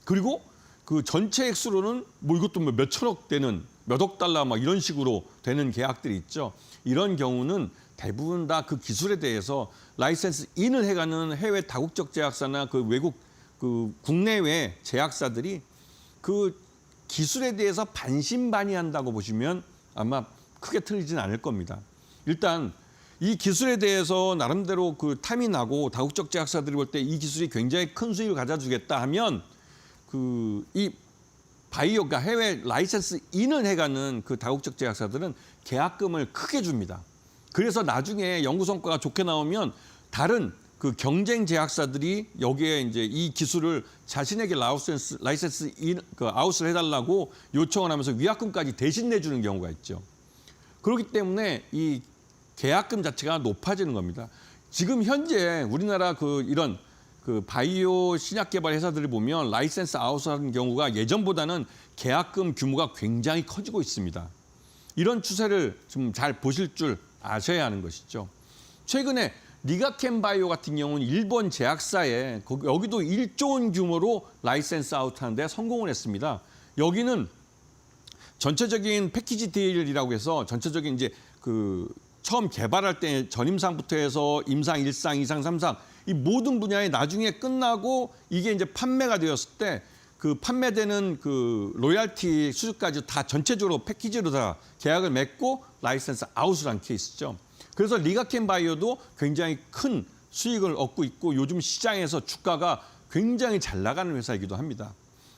그리고 그 전체 액수로는 뭐 이것도 몇 천억 되는 몇 억 달러 막 이런 식으로 되는 계약들이 있죠. 이런 경우는 대부분 다 그 기술에 대해서 라이센스 인을 해가는 해외 다국적 제약사나 그 외국 그 국내외 제약사들이 그 기술에 대해서 반신반의한다고 보시면 아마 크게 틀리진 않을 겁니다. 일단 이 기술에 대해서 나름대로 그 탐이 나고 다국적 제약사들이 볼 때 이 기술이 굉장히 큰 수익을 가져주겠다 하면 이 바이오가 해외 라이센스 인을 해가는 그 다국적 제약사들은 계약금을 크게 줍니다. 그래서 나중에 연구 성과가 좋게 나오면 다른 그 경쟁 제약사들이 여기에 이제 이 기술을 자신에게 라이센스 인, 그 아웃을 해달라고 요청을 하면서 위약금까지 대신 내주는 경우가 있죠. 그렇기 때문에 이 계약금 자체가 높아지는 겁니다. 지금 현재 우리나라 이런 바이오 신약 개발 회사들을 보면 라이센스 아웃하는 경우가 예전보다는 계약금 규모가 굉장히 커지고 있습니다. 이런 추세를 좀 잘 보실 줄 아셔야 하는 것이죠. 최근에 리가켄 바이오 같은 경우는 일본 제약사에 여기도 1조 원 규모로 라이센스 아웃하는데 성공을 했습니다. 여기는 전체적인 패키지 딜이라고 해서 전체적인 이제 처음 개발할 때 전임상부터 해서 임상 1상, 2상, 3상 이 모든 분야에 나중에 끝나고 이게 이제 판매가 되었을 때 그 판매되는 그 로얄티 수주까지 다 전체적으로 패키지로 다 계약을 맺고 라이센스 아웃을 한 케이스죠. 그래서 리가켄 바이오도 굉장히 큰 수익을 얻고 있고 요즘 시장에서 주가가 굉장히 잘 나가는 회사이기도 합니다.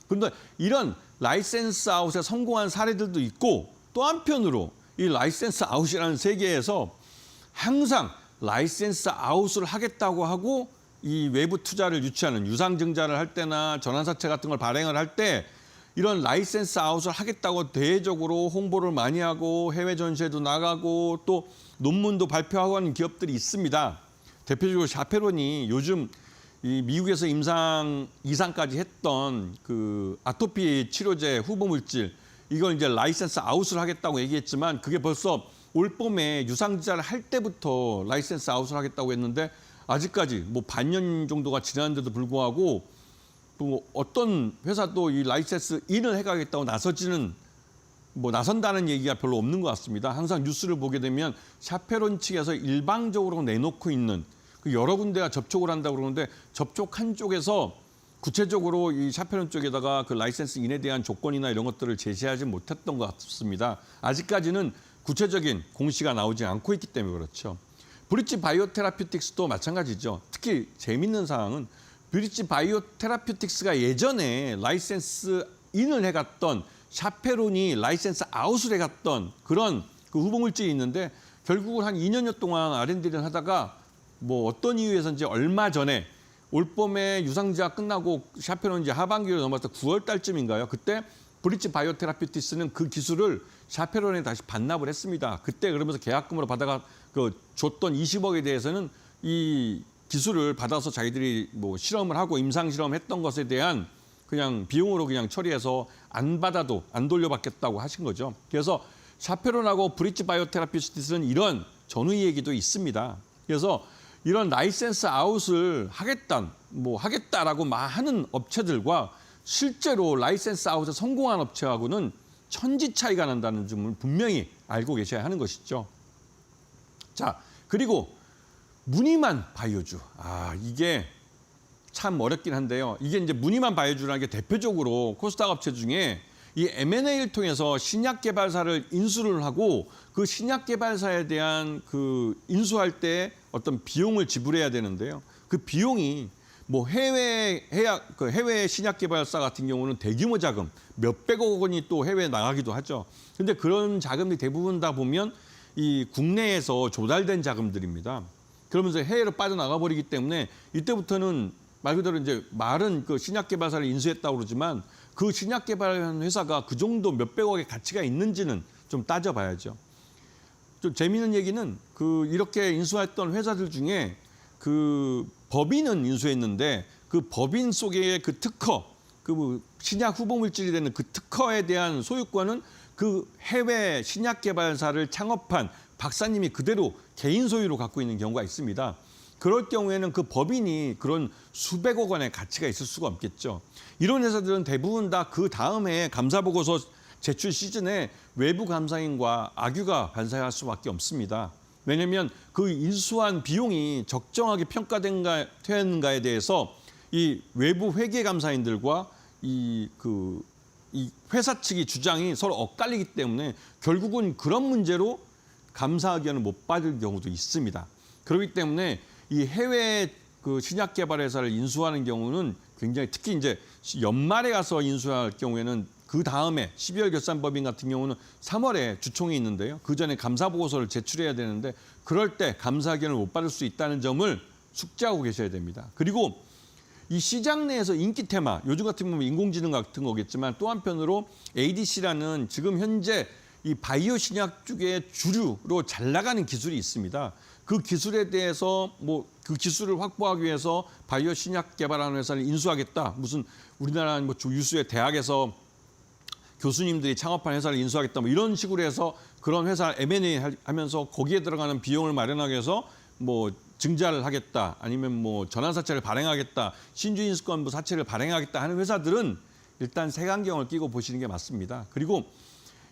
그런데 이런 라이센스 아웃에 성공한 사례들도 있고 또 한편으로 이 라이센스 아웃이라는 세계에서 항상 라이센스 아웃을 하겠다고 하고 이 외부 투자를 유치하는 유상증자를 할 때나 전환사채 같은 걸 발행을 할 때 이런 라이센스 아웃을 하겠다고 대외적으로 홍보를 많이 하고 해외 전시회도 나가고 또 논문도 발표하고 하는 기업들이 있습니다. 대표적으로 샤페론이 요즘 이 미국에서 임상 2상까지 했던 그 아토피 치료제 후보 물질 이걸 이제 라이센스 아웃을 하겠다고 얘기했지만 그게 벌써 올 봄에 유상증자를 할 때부터 라이센스 아웃을 하겠다고 했는데 아직까지 뭐 반년 정도가 지났는데도 불구하고 또 어떤 회사도 이 라이센스 인을 해가겠다고 나선다는 얘기가 별로 없는 것 같습니다. 항상 뉴스를 보게 되면 샤페론 측에서 일방적으로 내놓고 있는 그 여러 군데가 접촉을 한다고 그러는데 접촉한 쪽에서 구체적으로 이 샤페론 쪽에다가 그 라이센스 인에 대한 조건이나 이런 것들을 제시하지 못했던 것 같습니다. 아직까지는 구체적인 공시가 나오지 않고 있기 때문에 그렇죠. 브릿지 바이오테라퓨틱스도 마찬가지죠. 특히 재밌는 사항은 브릿지 바이오테라퓨틱스가 예전에 라이센스 인을 해갔던 샤페론이 라이센스 아웃을 해갔던 그런 그 후보 물질이 있는데 결국은 한 2년여 동안 R&D를 하다가 뭐 어떤 이유에서인지 얼마 전에 올 봄에 유상증자 끝나고 샤페론이 이제 하반기로 넘어서 9월 달쯤인가요? 그때 브릿지 바이오테라퓨틱스는 그 기술을 샤페론에 다시 반납을 했습니다. 그때 그러면서 계약금으로 받아가 그 줬던 20억에 대해서는 이 기술을 받아서 자기들이 뭐 실험을 하고 임상 실험했던 것에 대한 그냥 비용으로 그냥 처리해서 안 받아도 안 돌려받겠다고 하신 거죠. 그래서 샤페론하고 브릿지 바이오테라퓨틱스는 이런 전후 얘기도 있습니다. 그래서 이런 라이센스 아웃을 하겠다라고 하는 업체들과 실제로 라이센스 아웃에 성공한 업체하고는 천지 차이가 난다는 점을 분명히 알고 계셔야 하는 것이죠. 자, 그리고 무늬만 바이오주. 이게 참 어렵긴 한데요. 이게 이제 무늬만 바이오주라는 게 대표적으로 코스닥 업체 중에 이 M&A를 통해서 신약 개발사를 인수를 하고 그 신약 개발사에 대한 그 인수할 때 어떤 비용을 지불해야 되는데요. 그 비용이 뭐 해외 신약 개발사 같은 경우는 대규모 자금 몇백억 원이 또 해외에 나가기도 하죠. 근데 그런 자금이 대부분 다 보면 이 국내에서 조달된 자금들입니다. 그러면서 해외로 빠져나가 버리기 때문에 이때부터는 말 그대로 이제 말은 그 신약 개발사를 인수했다고 그러지만 그 신약 개발한 회사가 그 정도 몇백억의 가치가 있는지는 좀 따져봐야죠. 좀 재미있는 얘기는 그 이렇게 인수했던 회사들 중에 그 법인은 인수했는데 그 법인 속에 그 특허, 그 신약 후보 물질이 되는 그 특허에 대한 소유권은 그 해외 신약 개발사를 창업한 박사님이 그대로 개인 소유로 갖고 있는 경우가 있습니다. 그럴 경우에는 그 법인이 그런 수백억 원의 가치가 있을 수가 없겠죠. 이런 회사들은 대부분 다 그 다음에 감사보고서 제출 시즌에 외부 감사인과 악유가 반사할 수밖에 없습니다. 왜냐하면 그 인수한 비용이 적정하게 평가된가에 대해서 이 외부 회계 감사인들과 이 회사 측의 주장이 서로 엇갈리기 때문에 결국은 그런 문제로 감사 의견을 못 받을 경우도 있습니다. 그렇기 때문에 이 해외 그 신약 개발 회사를 인수하는 경우는 굉장히 특히 이제 연말에 가서 인수할 경우에는 그 다음에 12월 결산법인 같은 경우는 3월에 주총이 있는데요. 그 전에 감사 보고서를 제출해야 되는데 그럴 때 감사 의견을 못 받을 수 있다는 점을 숙지하고 계셔야 됩니다. 그리고 이 시장 내에서 인기 테마, 요즘 같은 경우는 인공지능 같은 거겠지만 또 한편으로 ADC라는 지금 현재 이 바이오 신약 쪽의 주류로 잘 나가는 기술이 있습니다. 그 기술에 대해서 그 기술을 확보하기 위해서 바이오 신약 개발하는 회사를 인수하겠다. 무슨 우리나라 유수의 대학에서 교수님들이 창업한 회사를 인수하겠다. 이런 식으로 해서 그런 회사 M&A 하면서 거기에 들어가는 비용을 마련하기 위해서 증자를 하겠다. 아니면 전환사채를 발행하겠다. 신주인수권부 사채를 발행하겠다 하는 회사들은 일단 색안경을 끼고 보시는 게 맞습니다. 그리고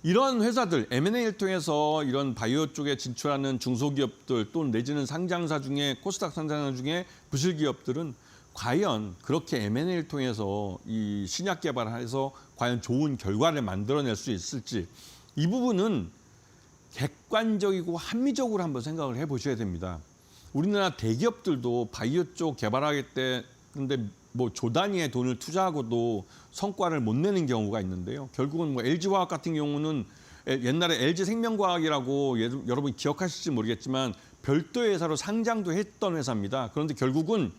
이런 회사들, M&A를 통해서 이런 바이오 쪽에 진출하는 중소기업들 또는 내지는 상장사 중에 코스닥 상장사 중에 부실기업들은 과연 그렇게 M&A를 통해서 이 신약 개발을 해서 과연 좋은 결과를 만들어낼 수 있을지 이 부분은 객관적이고 합리적으로 한번 생각을 해보셔야 됩니다. 우리나라 대기업들도 바이오 쪽 개발하겠다는데 뭐 조 단위의 돈을 투자하고도 성과를 못 내는 경우가 있는데요. 결국은 뭐 LG화학 같은 경우는 옛날에 LG생명과학이라고 여러분 기억하실지 모르겠지만 별도의 회사로 상장도 했던 회사입니다. 그런데 결국은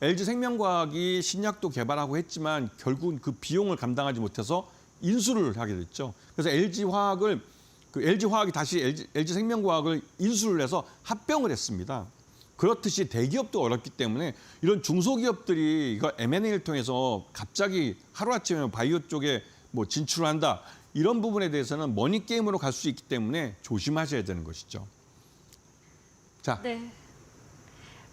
LG생명과학이 신약도 개발하고 했지만 결국은 그 비용을 감당하지 못해서 인수를 하게 됐죠. 그래서 LG화학이 다시 LG생명과학을 인수를 해서 합병을 했습니다. 그렇듯이 대기업도 어렵기 때문에 이런 중소기업들이 이거 M&A를 통해서 갑자기 하루아침에 바이오 쪽에 뭐 진출을 한다. 이런 부분에 대해서는 머니 게임으로 갈 수 있기 때문에 조심하셔야 되는 것이죠. 자, 네.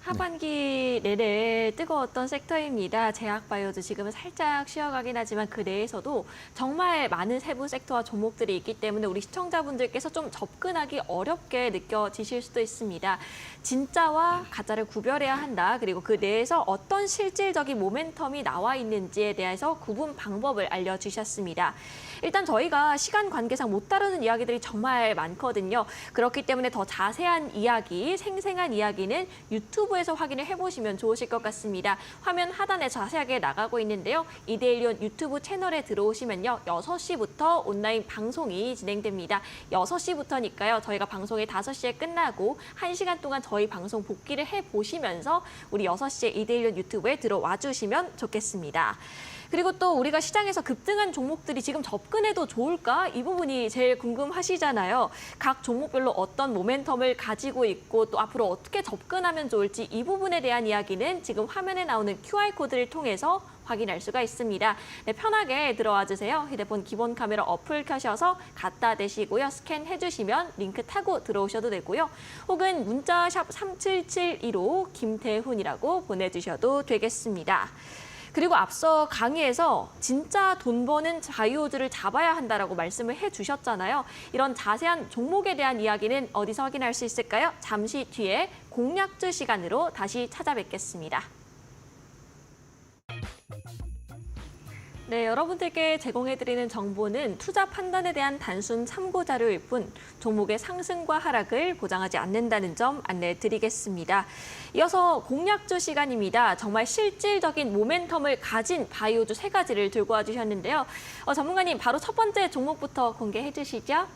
하반기 내내 뜨거웠던 섹터입니다. 제약바이오도 지금은 살짝 쉬어가긴 하지만 그 내에서도 정말 많은 세부 섹터와 종목들이 있기 때문에 우리 시청자분들께서 좀 접근하기 어렵게 느껴지실 수도 있습니다. 진짜와 가짜를 구별해야 한다. 그리고 그 내에서 어떤 실질적인 모멘텀이 나와 있는지에 대해서 구분 방법을 알려주셨습니다. 일단 저희가 시간 관계상 못 다루는 이야기들이 정말 많거든요. 그렇기 때문에 더 자세한 이야기, 생생한 이야기는 유튜브에서 확인을 해보시면 좋으실 것 같습니다. 화면 하단에 자세하게 나가고 있는데요. 이데일리온 유튜브 채널에 들어오시면요. 6시부터 온라인 방송이 진행됩니다. 6시부터니까요. 저희가 방송이 5시에 끝나고 1시간 동안 저희 방송 복귀를 해보시면서 우리 6시에 이데일리온 유튜브에 들어와 주시면 좋겠습니다. 그리고 또 우리가 시장에서 급등한 종목들이 지금 접근해도 좋을까? 이 부분이 제일 궁금하시잖아요. 각 종목별로 어떤 모멘텀을 가지고 있고 또 앞으로 어떻게 접근하면 좋을지 이 부분에 대한 이야기는 지금 화면에 나오는 QR코드를 통해서 확인할 수가 있습니다. 네, 편하게 들어와 주세요. 휴대폰 기본 카메라 어플 켜셔서 갖다 대시고요. 스캔해 주시면 링크 타고 들어오셔도 되고요. 혹은 문자 샵 3772로 김태훈이라고 보내주셔도 되겠습니다. 그리고 앞서 강의에서 진짜 돈 버는 바이오주를 잡아야 한다라고 말씀을 해주셨잖아요. 이런 자세한 종목에 대한 이야기는 어디서 확인할 수 있을까요? 잠시 뒤에 공략주 시간으로 다시 찾아뵙겠습니다. 네, 여러분들께 제공해드리는 정보는 투자 판단에 대한 단순 참고 자료일 뿐 종목의 상승과 하락을 보장하지 않는다는 점 안내드리겠습니다. 이어서 공략주 시간입니다. 정말 실질적인 모멘텀을 가진 바이오주 3가지를 들고 와주셨는데요. 전문가님, 바로 첫 번째 종목부터 공개해 주시죠.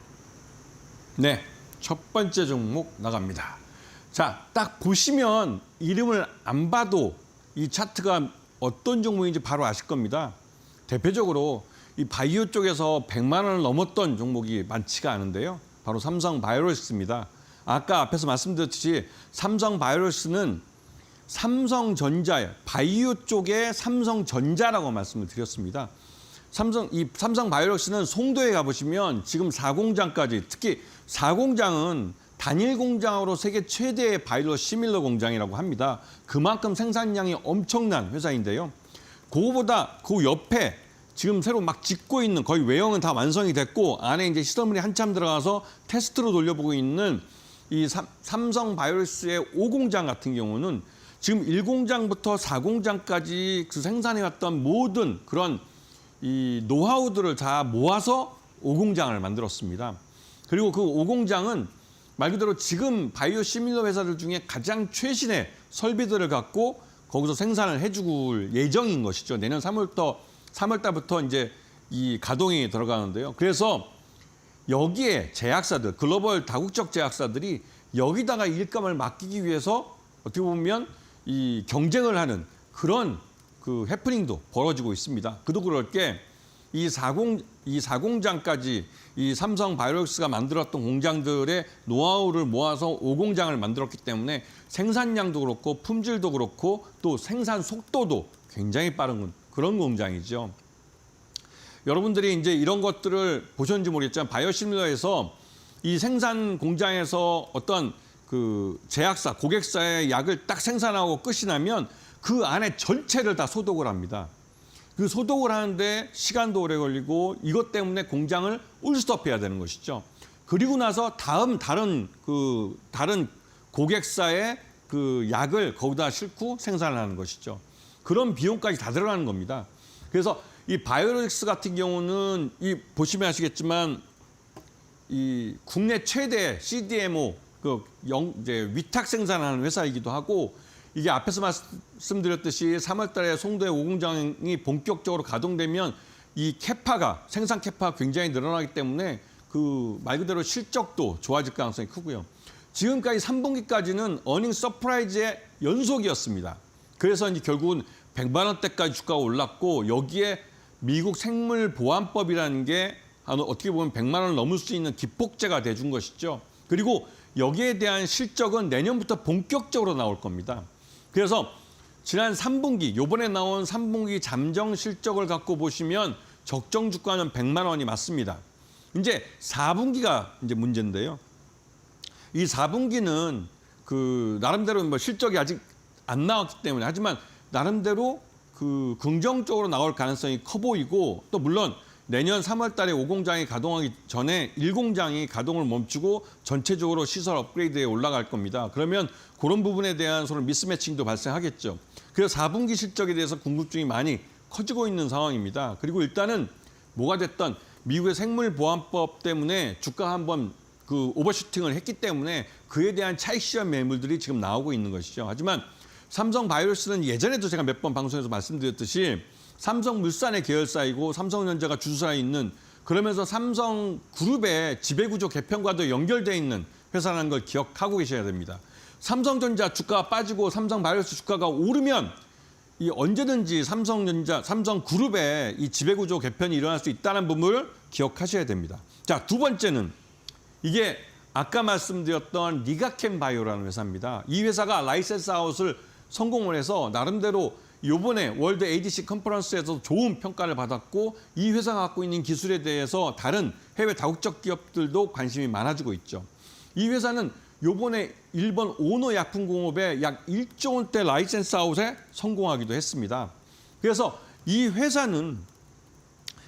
네, 첫 번째 종목 나갑니다. 자, 딱 보시면 이름을 안 봐도 이 차트가 어떤 종목인지 바로 아실 겁니다. 대표적으로 이 바이오 쪽에서 100만 원을 넘었던 종목이 많지가 않은데요. 바로 삼성바이오로스입니다. 아까 앞에서 말씀드렸듯이 삼성바이오로스는 삼성전자의 바이오 쪽의 삼성전자라고 말씀을 드렸습니다. 삼성바이오로스는 송도에 가보시면 지금 4공장까지, 특히 4공장은 단일 공장으로 세계 최대의 바이오 시밀러 공장이라고 합니다. 그만큼 생산량이 엄청난 회사인데요. 그거보다 그 옆에 지금 새로 막 짓고 있는, 거의 외형은 다 완성이 됐고 안에 이제 시설물이 한참 들어가서 테스트로 돌려보고 있는 이 삼성바이오로스의 5공장 같은 경우는 지금 1공장부터 4공장까지 그 생산해왔던 모든 그런 이 노하우들을 다 모아서 5공장을 만들었습니다. 그리고 그 5공장은 말 그대로 지금 바이오 시밀러 회사들 중에 가장 최신의 설비들을 갖고 거기서 생산을 해줄 예정인 것이죠. 내년 3월달부터 이제 이 가동이 들어가는데요. 그래서 여기에 제약사들, 글로벌 다국적 제약사들이 여기다가 일감을 맡기기 위해서 어떻게 보면 이 경쟁을 하는 그런 그 해프닝도 벌어지고 있습니다. 그도 그럴 게 이 4공장까지 이 삼성바이오로스가 만들었던 공장들의 노하우를 모아서 5공장을 만들었기 때문에 생산량도 그렇고 품질도 그렇고 또 생산 속도도 굉장히 빠른 그런 공장이죠. 여러분들이 이제 이런 것들을 보셨는지 모르겠지만 바이오시밀러에서 이 생산 공장에서 어떤 그 제약사, 고객사의 약을 딱 생산하고 끝이 나면 그 안에 전체를 다 소독을 합니다. 그 소독을 하는데 시간도 오래 걸리고 이것 때문에 공장을 울스톱해야 되는 것이죠. 그리고 나서 다른 고객사의 그 약을 거기다 싣고 생산을 하는 것이죠. 그런 비용까지 다 들어가는 겁니다. 그래서 이 바이오로직스 같은 경우는 이 보시면 아시겠지만 이 국내 최대 CDMO 이제 위탁 생산하는 회사이기도 하고 이게 앞에서 말씀드렸듯이 3월 달에 송도의 5공장이 본격적으로 가동되면 이 생산 캐파가 굉장히 늘어나기 때문에 그 말 그대로 실적도 좋아질 가능성이 크고요. 지금까지 3분기까지는 어닝 서프라이즈의 연속이었습니다. 그래서 이제 결국은 100만 원대까지 주가가 올랐고 여기에 미국 생물보안법이라는 게 어떻게 보면 100만 원을 넘을 수 있는 기폭제가 돼준 것이죠. 그리고 여기에 대한 실적은 내년부터 본격적으로 나올 겁니다. 그래서 지난 3분기, 요번에 나온 3분기 잠정 실적을 갖고 보시면 적정 주가는 100만 원이 맞습니다. 이제 4분기가 이제 문제인데요. 이 4분기는 그 나름대로 뭐 실적이 아직 안 나왔기 때문에 하지만 나름대로 그 긍정적으로 나올 가능성이 커 보이고 또 물론 내년 3월 달에 5공장이 가동하기 전에 1공장이 가동을 멈추고 전체적으로 시설 업그레이드에 올라갈 겁니다. 그러면 그런 부분에 대한 서로 미스매칭도 발생하겠죠. 그래서 4분기 실적에 대해서 궁금증이 많이 커지고 있는 상황입니다. 그리고 일단은 뭐가 됐던 미국의 생물보안법 때문에 주가가 한번 그 오버슈팅을 했기 때문에 그에 대한 차익 실현 매물들이 지금 나오고 있는 것이죠. 하지만 삼성바이오로스는 예전에도 제가 몇 번 방송에서 말씀드렸듯이 삼성물산의 계열사이고 삼성전자가 주주사에 있는 그러면서 삼성그룹의 지배구조 개편과도 연결돼 있는 회사라는 걸 기억하고 계셔야 됩니다. 삼성전자 주가가 빠지고 삼성바이오로스 주가가 오르면 이 언제든지 삼성그룹의 이 지배구조 개편이 일어날 수 있다는 부분을 기억하셔야 됩니다. 자, 두 번째는 이게 아까 말씀드렸던 리가켄바이오라는 회사입니다. 이 회사가 라이센스 아웃을 성공을 해서 나름대로 이번에 월드 ADC 컨퍼런스에서 좋은 평가를 받았고 이 회사가 갖고 있는 기술에 대해서 다른 해외 다국적 기업들도 관심이 많아지고 있죠. 이 회사는 이번에 일본 오노 약품공업에 약 1조 원대 라이센스 아웃에 성공하기도 했습니다. 그래서 이 회사는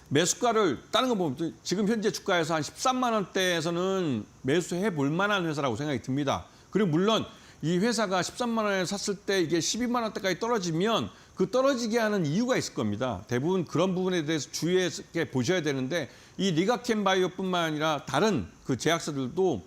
매수가를 다른 거 보면 지금 현재 주가에서 한 13만 원대에서는 매수해 볼 만한 회사라고 생각이 듭니다. 그리고 물론 이 회사가 13만 원에 샀을 때 이게 12만 원대까지 떨어지면 그 떨어지게 하는 이유가 있을 겁니다. 대부분 그런 부분에 대해서 주의해서 보셔야 되는데 이 리가켄바이오뿐만 아니라 다른 그 제약사들도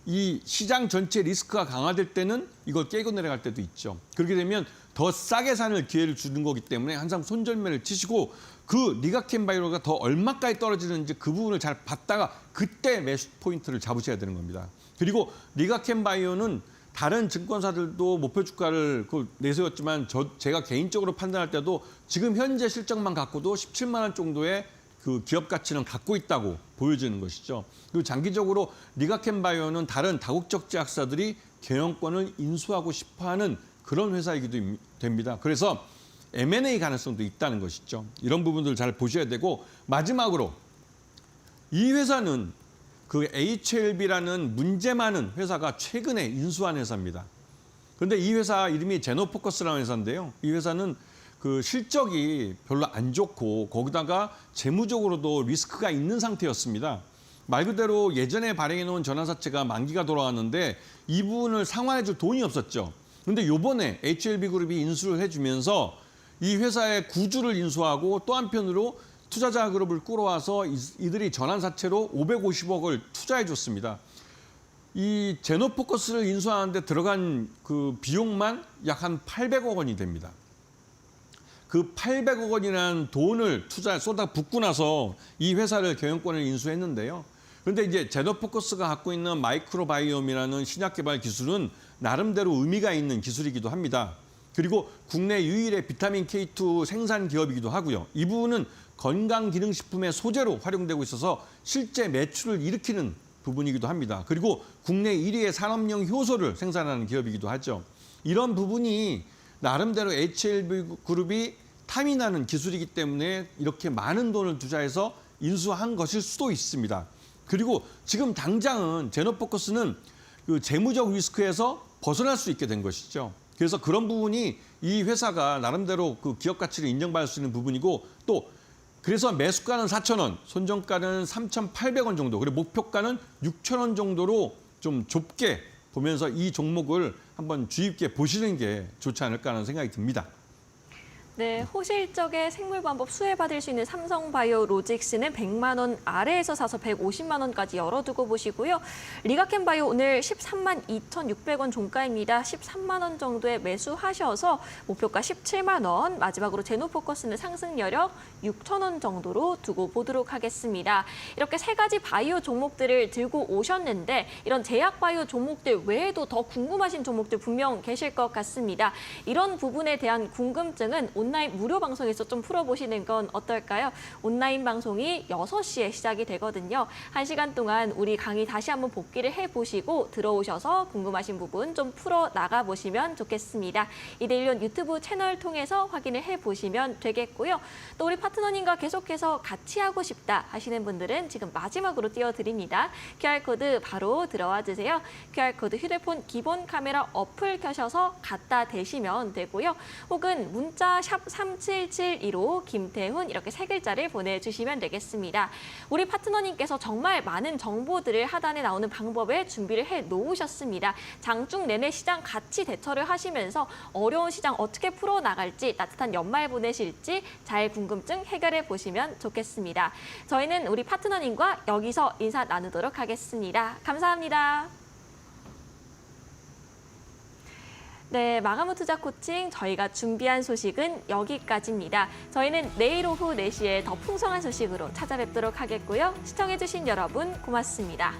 이 시장 전체 리스크가 강화될 때는 이걸 깨고 내려갈 때도 있죠. 그렇게 되면 더 싸게 사는 기회를 주는 거기 때문에 항상 손절매를 치시고 그 리가켄바이오가 더 얼마까지 떨어지는지 그 부분을 잘 봤다가 그때 매수 포인트를 잡으셔야 되는 겁니다. 그리고 리가켄바이오는 다른 증권사들도 목표 주가를 내세웠지만 제가 개인적으로 판단할 때도 지금 현재 실적만 갖고도 17만 원 정도의 그 기업 가치는 갖고 있다고 보여지는 것이죠. 그리고 장기적으로 리가켄바이오는 다른 다국적 제약사들이 경영권을 인수하고 싶어하는 그런 회사이기도 됩니다. 그래서 M&A 가능성도 있다는 것이죠. 이런 부분들 잘 보셔야 되고 마지막으로 이 회사는 그 HLB라는 문제 많은 회사가 최근에 인수한 회사입니다. 그런데 이 회사 이름이 제노포커스라는 회사인데요. 이 회사는 그 실적이 별로 안 좋고 거기다가 재무적으로도 리스크가 있는 상태였습니다. 말 그대로 예전에 발행해 놓은 전환사채가 만기가 돌아왔는데 이 부분을 상환해 줄 돈이 없었죠. 그런데 이번에 HLB그룹이 인수를 해주면서 이 회사의 구주를 인수하고 또 한편으로 투자자 그룹을 끌어와서 이들이 전환사채로 550억을 투자해 줬습니다. 이 제노포커스를 인수하는데 들어간 그 비용만 약 한 800억 원이 됩니다. 그 800억 원이라는 돈을 쏟아 붓고 나서 이 회사를 경영권을 인수했는데요. 그런데 이제 제노포커스가 갖고 있는 마이크로바이옴이라는 신약 개발 기술은 나름대로 의미가 있는 기술이기도 합니다. 그리고 국내 유일의 비타민 K2 생산 기업이기도 하고요. 이 부분은 건강기능식품의 소재로 활용되고 있어서 실제 매출을 일으키는 부분이기도 합니다. 그리고 국내 1위의 산업용 효소를 생산하는 기업이기도 하죠. 이런 부분이 나름대로 HLB그룹이 탐이 나는 기술이기 때문에 이렇게 많은 돈을 투자해서 인수한 것일 수도 있습니다. 그리고 지금 당장은 제노포커스는 그 재무적 리스크에서 벗어날 수 있게 된 것이죠. 그래서 그런 부분이 이 회사가 나름대로 그 기업 가치를 인정받을 수 있는 부분이고 또 그래서 매수가는 4,000원, 손정가는 3,800원 정도, 그리고 목표가는 6,000원 정도로 좀 좁게 보면서 이 종목을 한번 주의 깊게 보시는 게 좋지 않을까 하는 생각이 듭니다. 네, 호실적의 생물방법 수혜받을 수 있는 삼성바이오로직스는 100만 원 아래에서 사서 150만 원까지 열어두고 보시고요. 리가켄바이오 오늘 13만 2,600원 종가입니다. 13만 원 정도에 매수하셔서 목표가 17만 원, 마지막으로 제노포커스는 상승 여력 6천 원 정도로 두고 보도록 하겠습니다. 이렇게 세 가지 바이오 종목들을 들고 오셨는데 이런 제약 바이오 종목들 외에도 더 궁금하신 종목들 분명 계실 것 같습니다. 이런 부분에 대한 궁금증은 온라인 무료 방송에서 좀 풀어보시는 건 어떨까요? 온라인 방송이 6시에 시작이 되거든요. 1시간 동안 우리 강의 다시 한번 복기를 해보시고 들어오셔서 궁금하신 부분 좀 풀어 나가보시면 좋겠습니다. 이데일리온 유튜브 채널 통해서 확인을 해보시면 되겠고요. 또 우리 파트너님과 계속해서 같이 하고 싶다 하시는 분들은 지금 마지막으로 띄워드립니다. QR코드 바로 들어와 주세요. QR코드 휴대폰 기본 카메라 어플 켜셔서 갖다 대시면 되고요. 혹은 문자 샵 3772로 김태훈 이렇게 세 글자를 보내주시면 되겠습니다. 우리 파트너님께서 정말 많은 정보들을 하단에 나오는 방법에 준비를 해 놓으셨습니다. 장중 내내 시장 같이 대처를 하시면서 어려운 시장 어떻게 풀어나갈지 따뜻한 연말 보내실지 잘 궁금증 해결해 보시면 좋겠습니다. 저희는 우리 파트너님과 여기서 인사 나누도록 하겠습니다. 감사합니다. 네, 마감 후 투자 코칭 저희가 준비한 소식은 여기까지입니다. 저희는 내일 오후 4시에 더 풍성한 소식으로 찾아뵙도록 하겠고요. 시청해주신 여러분 고맙습니다.